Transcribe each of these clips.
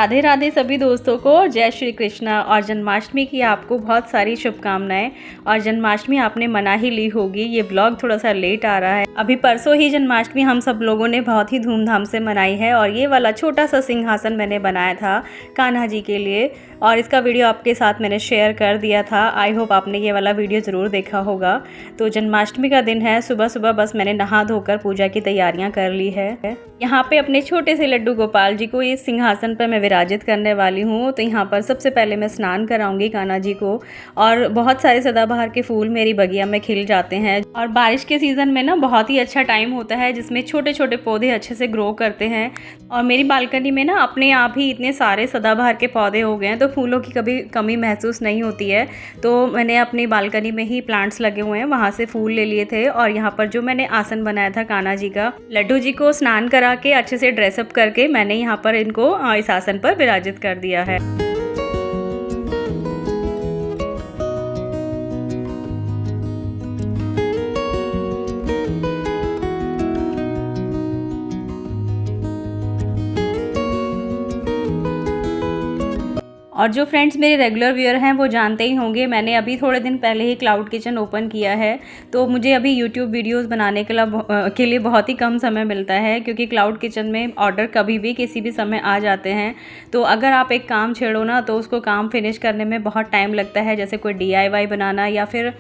राधे राधे सभी दोस्तों को, जय श्री कृष्णा। और जन्माष्टमी की आपको बहुत सारी शुभकामनाएं। और जन्माष्टमी आपने मना ही ली होगी। ये ब्लॉग थोड़ा सा लेट आ रहा है। अभी परसों ही जन्माष्टमी हम सब लोगों ने बहुत ही धूमधाम से मनाई है। और ये वाला छोटा सा सिंहासन मैंने बनाया था कान्हा जी के लिए, और इसका वीडियो आपके साथ मैंने शेयर कर दिया था। आई होप आपने ये वाला वीडियो ज़रूर देखा होगा। तो जन्माष्टमी का दिन है, सुबह सुबह बस मैंने नहा धोकर पूजा की तैयारियां कर ली है। यहाँ पे अपने छोटे से लड्डू गोपाल जी को इस सिंहासन पर मैं विराजित करने वाली हूँ। तो यहाँ पर सबसे पहले मैं स्नान कराऊंगी कान्हा जी को। और बहुत सारे सदाबहार के फूल मेरी बगिया में खिल जाते हैं। और बारिश के सीज़न में ना बहुत ही अच्छा टाइम होता है जिसमें छोटे छोटे पौधे अच्छे से ग्रो करते हैं। और मेरी बालकनी में ना अपने आप ही इतने सारे सदाबहार के पौधे हो गए हैं, तो फूलों की कभी कमी महसूस नहीं होती है। तो मैंने अपनी बालकनी में ही प्लांट्स लगे हुए हैं, वहाँ से फूल ले लिए थे। और यहाँ पर जो मैंने आसन बनाया था कान्हा जी का, लड्डू जी को स्नान करा के अच्छे से ड्रेसअप करके मैंने यहाँ पर इनको इस आसन पर विराजित कर दिया है। और जो फ्रेंड्स मेरे रेगुलर व्यूअर हैं वो जानते ही होंगे, मैंने अभी थोड़े दिन पहले ही क्लाउड किचन ओपन किया है। तो मुझे अभी यूट्यूब वीडियोस बनाने के लिए बहुत ही कम समय मिलता है, क्योंकि क्लाउड किचन में ऑर्डर कभी भी किसी भी समय आ जाते हैं। तो अगर आप एक काम छेड़ो ना, तो उसको काम फिनिश करने में बहुत टाइम लगता है। जैसे कोई DIY बनाना या फिर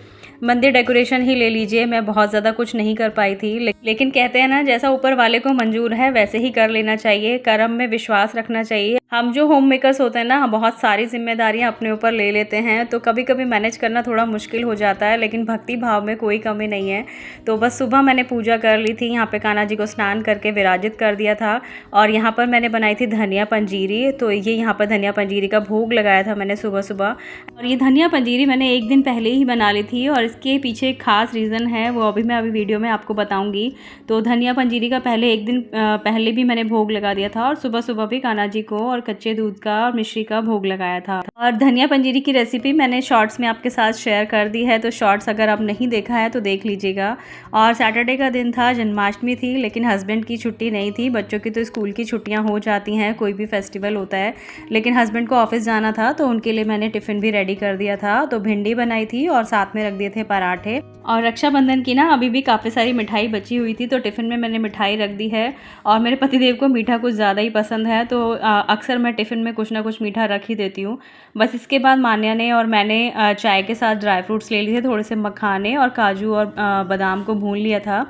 मंदिर डेकोरेशन ही ले लीजिए, मैं बहुत ज़्यादा कुछ नहीं कर पाई थी। लेकिन कहते हैं ना, जैसा ऊपर वाले को मंजूर है वैसे ही कर लेना चाहिए। कर्म में विश्वास रखना चाहिए। हम जो होम मेकर्स होते हैं ना, बहुत सारी जिम्मेदारियां अपने ऊपर ले लेते हैं, तो कभी कभी मैनेज करना थोड़ा मुश्किल हो जाता है। लेकिन भक्ति भाव में कोई कमी नहीं है। तो बस सुबह मैंने पूजा कर ली थी, यहाँ पे कान्हा जी को स्नान करके विराजित कर दिया था। और यहाँ पर मैंने बनाई थी धनिया पंजीरी। तो ये यहाँ पर धनिया पंजीरी का भोग लगाया था मैंने सुबह सुबह। और ये धनिया पंजीरी मैंने एक दिन पहले ही बना ली थी, और इसके पीछे एक खास रीज़न है, वो अभी वीडियो में आपको बताऊंगी। तो धनिया पंजीरी का पहले एक दिन पहले भी मैंने भोग लगा दिया था, और सुबह सुबह भी कान्हा जी को और कच्चे दूध का और मिश्री का भोग लगाया था। और धनिया पंजीरी की रेसिपी मैंने शॉर्ट्स में आपके साथ शेयर कर दी है, तो शॉर्ट्स अगर आप नहीं देखा है तो देख लीजिएगा। और सैटरडे का दिन था, जन्माष्टमी थी, लेकिन हस्बैंड की छुट्टी नहीं थी। बच्चों की तो स्कूल की छुट्टियां हो जाती हैं, कोई भी फेस्टिवल होता है, लेकिन हस्बैंड को ऑफिस जाना था, तो उनके लिए मैंने टिफ़िन भी रेडी कर दिया था। तो भिंडी बनाई थी और साथ में रख दिए थे पराठे। और रक्षाबंधन की ना अभी भी काफ़ी सारी मिठाई बची हुई थी, तो टिफ़िन में मैंने मिठाई रख दी है। और मेरे पतिदेव को मीठा कुछ ज़्यादा ही पसंद है, तो अक्सर मैं टिफ़िन में कुछ ना कुछ मीठा रख ही देती हूँ। बस इसके बाद मान्या ने और मैंने चाय के साथ ड्राई फ्रूट्स ले लिए थे, थोड़े से मखाने और काजू और बादाम को भून लिया था,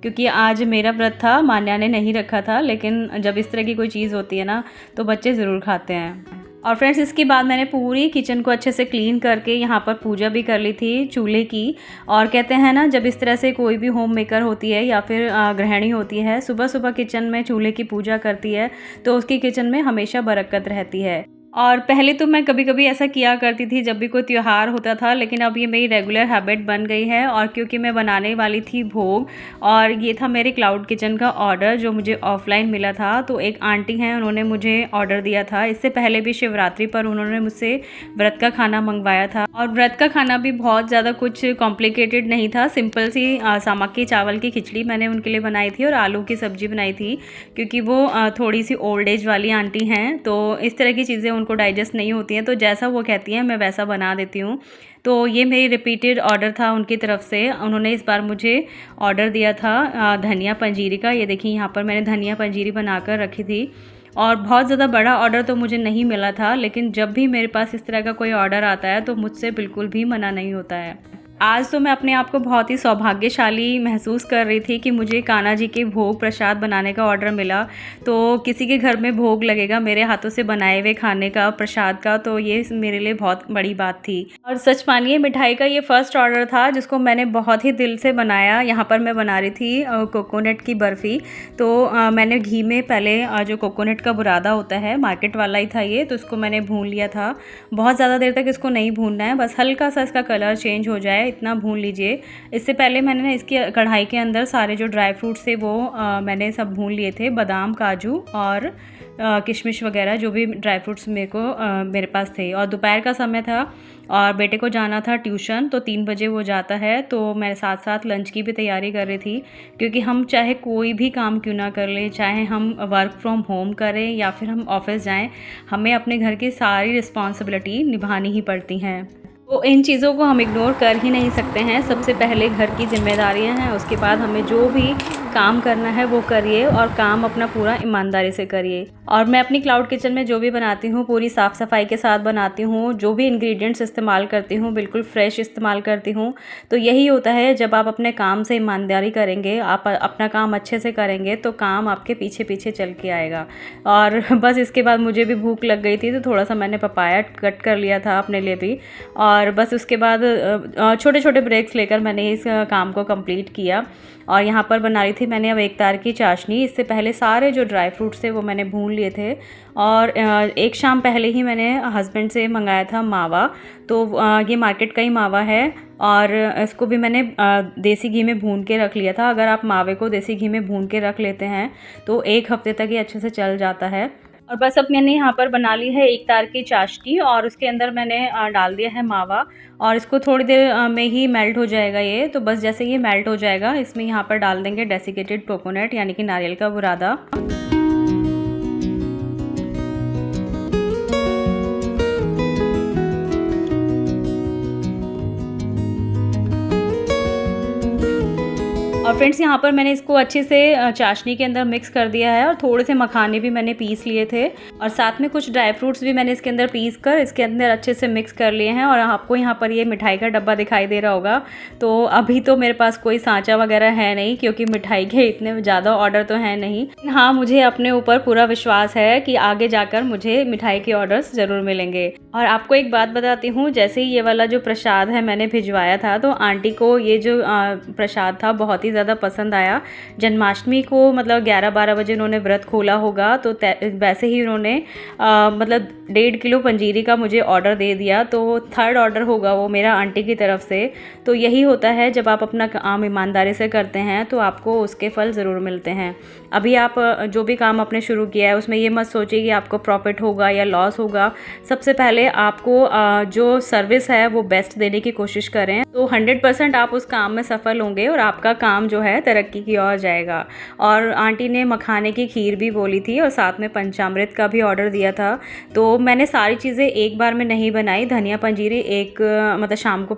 क्योंकि आज मेरा व्रत था, मान्या ने नहीं रखा था। लेकिन जब इस तरह की कोई चीज़ होती है ना, तो बच्चे ज़रूर खाते हैं। और फ्रेंड्स, इसके बाद मैंने पूरी किचन को अच्छे से क्लीन करके यहाँ पर पूजा भी कर ली थी चूल्हे की। और कहते हैं ना, जब इस तरह से कोई भी होम मेकर होती है या फिर गृहिणी होती है, सुबह सुबह किचन में चूल्हे की पूजा करती है, तो उसकी किचन में हमेशा बरकत रहती है। और पहले तो मैं कभी कभी ऐसा किया करती थी जब भी कोई त्यौहार होता था, लेकिन अब ये मेरी रेगुलर हैबिट बन गई है। और क्योंकि मैं बनाने वाली थी भोग, और ये था मेरे क्लाउड किचन का ऑर्डर जो मुझे ऑफलाइन मिला था। तो एक आंटी हैं, उन्होंने मुझे ऑर्डर दिया था। इससे पहले भी शिवरात्रि पर उन्होंने मुझसे व्रत का खाना मंगवाया था। और व्रत का खाना भी बहुत ज़्यादा कुछ कॉम्प्लिकेटेड नहीं था, सिंपल सी सामक चावल की खिचड़ी मैंने उनके लिए बनाई थी और आलू की सब्जी बनाई थी, क्योंकि वो थोड़ी सी ओल्ड एज वाली आंटी हैं, तो इस तरह की चीज़ें उनको डाइजेस्ट नहीं होती हैं। तो जैसा वो कहती हैं मैं वैसा बना देती हूँ। तो ये मेरी रिपीटेड ऑर्डर था उनकी तरफ से। उन्होंने इस बार मुझे ऑर्डर दिया था धनिया पंजीरी का। ये देखिए, यहाँ पर मैंने धनिया पंजीरी बनाकर रखी थी। और बहुत ज़्यादा बड़ा ऑर्डर तो मुझे नहीं मिला था, लेकिन जब भी मेरे पास इस तरह का कोई ऑर्डर आता है तो मुझसे बिल्कुल भी मना नहीं होता है। आज तो मैं अपने आप को बहुत ही सौभाग्यशाली महसूस कर रही थी कि मुझे कान्हा जी के भोग प्रसाद बनाने का ऑर्डर मिला। तो किसी के घर में भोग लगेगा मेरे हाथों से बनाए हुए खाने का, प्रसाद का, तो ये मेरे लिए बहुत बड़ी बात थी। और सच मानिए, मिठाई का ये फर्स्ट ऑर्डर था जिसको मैंने बहुत ही दिल से बनाया। यहाँ पर मैं बना रही थी कोकोनट की बर्फ़ी। तो मैंने घी में पहले जो कोकोनट का बुरादा होता है, मार्केट वाला ही था ये, तो उसको मैंने भून लिया था। बहुत ज़्यादा देर तक इसको नहीं भूनना है, बस हल्का सा इसका कलर चेंज हो जाए इतना भून लीजिए। इससे पहले मैंने ना इसकी कढ़ाई के अंदर सारे जो ड्राई फ्रूट्स थे वो मैंने सब भून लिए थे, बादाम, काजू और किशमिश वगैरह जो भी ड्राई फ्रूट्स मेरे पास थे। और दोपहर का समय था और बेटे को जाना था ट्यूशन, तो 3 बजे वो जाता है, तो मैं साथ साथ लंच की भी तैयारी कर रही थी। क्योंकि हम चाहे कोई भी काम क्यों ना कर लें, चाहे हम वर्क फ्रॉम होम करें या फिर हम ऑफिस जाएं, हमें अपने घर की सारी रिस्पॉन्सिबिलिटी निभानी ही पड़ती हैं। तो इन चीज़ों को हम इग्नोर कर ही नहीं सकते हैं। सबसे पहले घर की ज़िम्मेदारियां हैं, उसके बाद हमें जो भी काम करना है वो करिए और काम अपना पूरा ईमानदारी से करिए। और मैं अपनी क्लाउड किचन में जो भी बनाती हूँ पूरी साफ़ सफाई के साथ बनाती हूँ। जो भी इंग्रेडिएंट्स इस्तेमाल करती हूँ बिल्कुल फ्रेश इस्तेमाल करती हूँ। तो यही होता है, जब आप अपने काम से ईमानदारी करेंगे, आप अपना काम अच्छे से करेंगे, तो काम आपके पीछे पीछे चल के आएगा। और बस इसके बाद मुझे भी भूख लग गई थी, तो थोड़ा सा मैंने पपाया कट कर लिया था अपने लिए भी। और बस उसके बाद छोटे छोटे ब्रेक्स लेकर मैंने इस काम को कंप्लीट किया। और यहाँ पर बना रही थी मैंने अब एक तार की चाशनी। इससे पहले सारे जो ड्राई फ्रूट्स थे वो मैंने भून लिए थे। और एक शाम पहले ही मैंने हस्बैंड से मंगाया था मावा। तो ये मार्केट का ही मावा है और इसको भी मैंने देसी घी में भून के रख लिया था। अगर आप मावे को देसी घी में भून के रख लेते हैं तो 1 हफ्ते तक ये अच्छे से चल जाता है। और बस अब मैंने यहाँ पर बना ली है एक तार की चाशनी और उसके अंदर मैंने डाल दिया है मावा। और इसको थोड़ी देर में ही मेल्ट हो जाएगा ये। तो बस जैसे ये मेल्ट हो जाएगा, इसमें यहाँ पर डाल देंगे डेसिकेटेड कोकोनट यानी कि नारियल का बुरादा। और फ्रेंड्स यहाँ पर मैंने इसको अच्छे से चाशनी के अंदर मिक्स कर दिया है और थोड़े से मखाने भी मैंने पीस लिए थे और साथ में कुछ ड्राई फ्रूट्स भी मैंने इसके अंदर पीस कर इसके अंदर अच्छे से मिक्स कर लिए हैं। और आपको यहाँ पर ये मिठाई का डब्बा दिखाई दे रहा होगा। तो अभी तो मेरे पास कोई सांचा वगैरह है नहीं, क्योंकि मिठाई के इतने ज़्यादा ऑर्डर तो हैं नहीं। हाँ, मुझे अपने ऊपर पूरा विश्वास है कि आगे जाकर मुझे मिठाई के ऑर्डर्स ज़रूर मिलेंगे। और आपको एक बात बताती हूँ, जैसे ही ये वाला जो प्रसाद है मैंने भिजवाया था, तो आंटी को ये जो प्रसाद था बहुत ही ज़्यादा पसंद आया। जन्माष्टमी को मतलब 11-12 बजे उन्होंने व्रत खोला होगा, तो वैसे ही उन्होंने मतलब 1.5 किलो पंजीरी का मुझे ऑर्डर दे दिया। तो 3rd ऑर्डर होगा वो मेरा आंटी की तरफ से। तो यही होता है, जब आप अपना काम ईमानदारी से करते हैं तो आपको उसके फल ज़रूर मिलते हैं। अभी आप जो भी काम आपने शुरू किया है उसमें ये मत सोचिए कि आपको प्रॉफिट होगा या लॉस होगा। सबसे पहले आपको जो सर्विस है वो बेस्ट देने की कोशिश करें, तो 100% आप उस काम में सफल होंगे और आपका काम जो है तरक्की की ओर जाएगा। और आंटी ने मखाने की खीर भी बोली थी और साथ में पंचामृत का भी ऑर्डर दिया था। तो मैंने सारी चीज़ें एक बार में नहीं बनाई। धनिया पंजीरी एक मतलब शाम को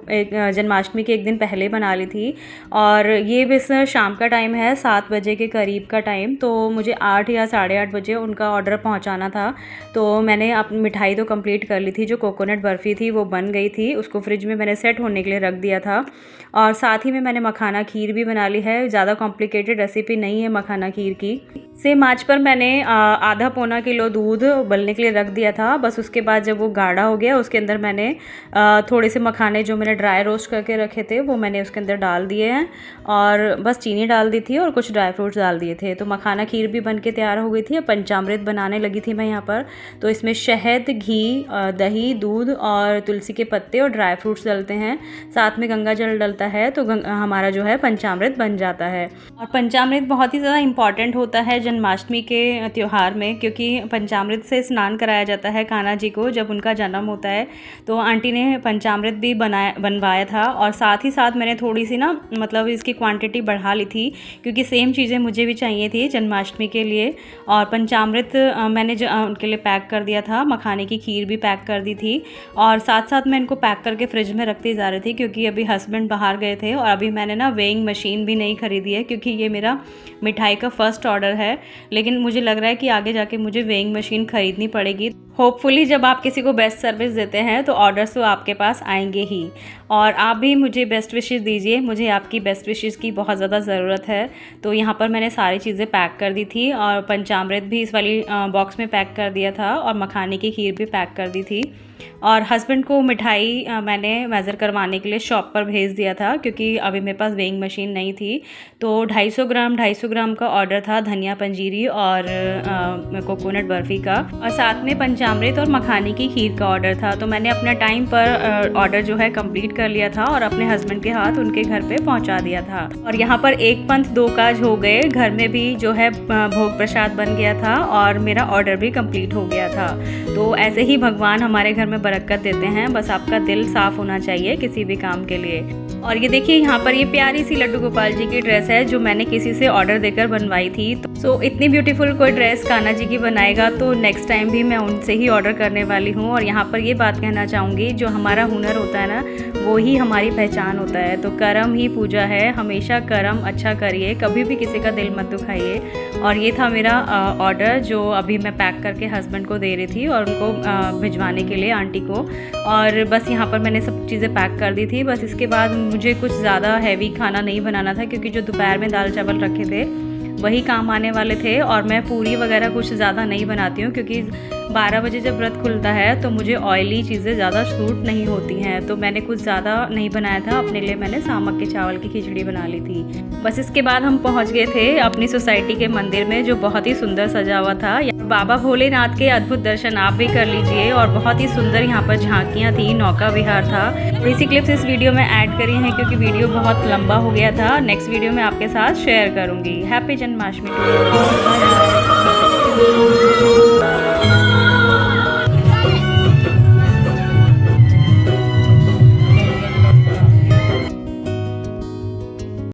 जन्माष्टमी के एक दिन पहले बना ली थी और ये बस शाम का टाइम है, 7 बजे के करीब का टाइम। तो मुझे 8 या 8:30 बजे उनका ऑर्डर पहुंचाना था। तो मैंने अपनी मिठाई तो कंप्लीट कर ली थी। जो कोकोनट बर्फ़ी थी वो बन गई थी, उसको फ्रिज में मैंने सेट होने के लिए रख दिया था। और साथ ही में मैंने मखाना खीर भी बना ली है। ज़्यादा कॉम्प्लिकेटेड रेसिपी नहीं है मखाना खीर की। सेम आंच पर मैंने आधा पौना किलो दूध उबलने के लिए रख दिया था। बस उसके बाद जब वो गाढ़ा हो गया उसके अंदर मैंने थोड़े से मखाने जो मैंने ड्राई रोस्ट करके रखे थे वो मैंने उसके अंदर डाल दिए हैं और बस चीनी डाल दी थी और कुछ ड्राई फ्रूट्स डाल दिए थे। तो मखाना खीर भी बन के तैयार हो गई थी। पंचामृत बनाने लगी थी मैं यहाँ पर। तो इसमें शहद, घी, दही, दूध और तुलसी के पत्ते और ड्राई फ्रूट्स डलते हैं, साथ में गंगा जल डलता है। तो हमारा जो है पंचामृत बन जाता है। और पंचामृत बहुत ही ज़्यादा इंपॉर्टेंट होता है जन्माष्टमी के त्यौहार में, क्योंकि पंचामृत से स्नान कराया जाता है कान्हा जी को जब उनका जन्म होता है। तो आंटी ने पंचामृत भी बनवाया था और साथ ही साथ मैंने थोड़ी सी ना मतलब इसकी क्वांटिटी बढ़ा ली थी, क्योंकि सेम चीज़ें मुझे भी चाहिए थी जन्माष्टमी के लिए। और पंचामृत मैंने उनके लिए पैक कर दिया था, मखाने की खीर भी पैक कर दी थी और साथ साथ मैं इनको पैक करके फ्रिज में रखती जा रही थी, क्योंकि अभी हस्बैंड बाहर गए थे। और अभी मैंने ना वेइंग मशीन भी नहीं खरीदी है, क्योंकि ये मेरा मिठाई का फर्स्ट ऑर्डर है। लेकिन मुझे लग रहा है कि आगे जाके मुझे वेइंग मशीन खरीदनी पड़ेगी। होपफुली जब आप किसी को बेस्ट सर्विस देते हैं तो ऑर्डर्स तो आपके पास आएंगे ही। और आप भी मुझे बेस्ट विशेस दीजिए, मुझे आपकी बेस्ट विशेस की बहुत ज़्यादा ज़रूरत है। तो यहाँ पर मैंने सारी चीज़ें पैक कर दी थी और पंचामृत भी इस वाली बॉक्स में पैक कर दिया था और मखाने की खीर भी पैक कर दी थी। और हस्बैंड को मिठाई मैंने मेज़र करवाने के लिए शॉप पर भेज दिया था, क्योंकि अभी मेरे पास वेइंग मशीन नहीं थी। तो 250 ग्राम का ऑर्डर था धनिया पंजीरी और कोकोनट बर्फ़ी का। और साथ में पंचामृत और मखानी की खीर का ऑर्डर था। तो मैंने अपना टाइम पर ऑर्डर जो है कंप्लीट कर लिया था और अपने हस्बैंड के हाथ उनके घर पे पहुंचा दिया था। और यहाँ पर एक पंथ दो काज हो गए, घर में भी जो है भोग प्रसाद बन गया था और मेरा ऑर्डर भी कंप्लीट हो गया था। तो ऐसे ही भगवान हमारे घर में बरकत देते हैं, बस आपका दिल साफ़ होना चाहिए किसी भी काम के लिए। और ये देखिए यहाँ पर ये प्यारी सी लड्डू गोपाल जी की ड्रेस है जो मैंने किसी से ऑर्डर देकर बनवाई थी। सो इतनी ब्यूटीफुल कोई ड्रेस कान्हा जी की बनाएगा तो नेक्स्ट टाइम भी मैं उनसे ही ऑर्डर करने वाली हूँ। और यहाँ पर ये बात कहना चाहूँगी, जो हमारा हुनर होता है ना, वो ही हमारी पहचान होता है। तो कर्म ही पूजा है, हमेशा कर्म अच्छा करिए, कभी भी किसी का दिल मत दुखाइए। और ये था मेरा ऑर्डर जो अभी मैं पैक करके हस्बैंड को दे रही थी और उनको भिजवाने के लिए आंटी को। और बस यहाँ पर मैंने सब चीज़ें पैक कर दी थी। बस इसके बाद मुझे कुछ ज़्यादा हैवी खाना नहीं बनाना था, क्योंकि जो दोपहर में दाल चावल रखे थे वही काम आने वाले थे। और मैं पूरी वगैरह कुछ ज़्यादा नहीं बनाती हूँ, क्योंकि 12 बजे जब व्रत खुलता है तो मुझे ऑयली चीज़ें ज़्यादा सूट नहीं होती हैं। तो मैंने कुछ ज़्यादा नहीं बनाया था, अपने लिए मैंने सामक के चावल की खिचड़ी बना ली थी। बस इसके बाद हम पहुँच गए थे अपनी सोसाइटी के मंदिर में, जो बहुत ही सुंदर सजा हुआ था। बाबा भोलेनाथ के अद्भुत दर्शन आप भी कर लीजिए। और बहुत ही सुंदर यहाँ पर झांकियाँ थी, नौका विहार था। थोड़ी सी क्लिप्स इस वीडियो में ऐड करी हैं क्योंकि वीडियो बहुत लंबा हो गया था। नेक्स्ट वीडियो में आपके साथ शेयर करूँगी। हैप्पी जन्माष्टमी।